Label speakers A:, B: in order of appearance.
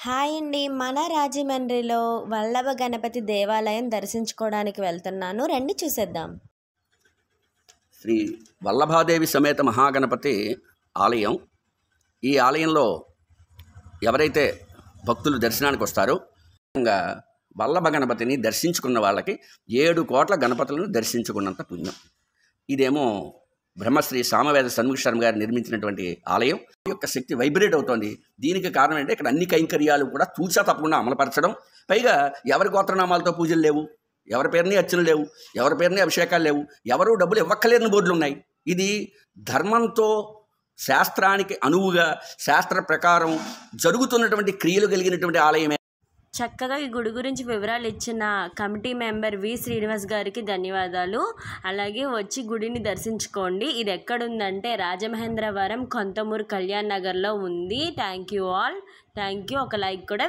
A: Hi అండి. మన రాజమండ్రిలో వల్లభ గణపతి దేవాలయం దర్శించుకోవడానికి వెళ్తున్నాను. రండి చూసేద్దాం.
B: శ్రీ వల్లభాదేవి సమేత మహాగణపతి ఆలయం. ఈ ఆలయంలో ఎవరైతే భక్తులు దర్శనానికి వస్తారో వల్లభ గణపతిని దర్శించుకున్న వాళ్ళకి 7 కోట్ల గణపతులను దర్శించుకున్నంత పుణ్యం. ఇదేమో బ్రహ్మశ్రీ సామవేద షణ్ముఖ శర్మ గారు నిర్మించినటువంటి ఆలయం. ఈ యొక్క శక్తి వైబ్రేట్ అవుతోంది. దీనికి కారణం ఏంటంటే ఇక్కడ అన్ని కైంకర్యాలు కూడా తూచా తప్పకుండా అమలుపరచడం. పైగా ఎవరి గోత్రనామాలతో పూజలు లేవు, ఎవరి పేరుని అర్చనలు లేవు, ఎవరి పేరుని అభిషేకాలు లేవు, ఎవరు డబ్బులు ఇవ్వక్కలేని బోర్డులు ఉన్నాయి. ఇది ధర్మంతో శాస్త్రానికి అనువుగా శాస్త్ర ప్రకారం జరుగుతున్నటువంటి క్రియలు కలిగినటువంటి ఆలయమే.
A: చక్కగా ఈ గుడి గురించి వివరాలు ఇచ్చిన కమిటీ మెంబర్ వి శ్రీనివాస్ గారికి ధన్యవాదాలు. అలాగే వచ్చి గుడిని దర్శించుకోండి. ఇది ఎక్కడుందంటే రాజమహేంద్రవరం కొంతమూరు కళ్యాణ్ నగర్లో ఉంది. Thank you all. Thank you. ఒక లైక్ కూడా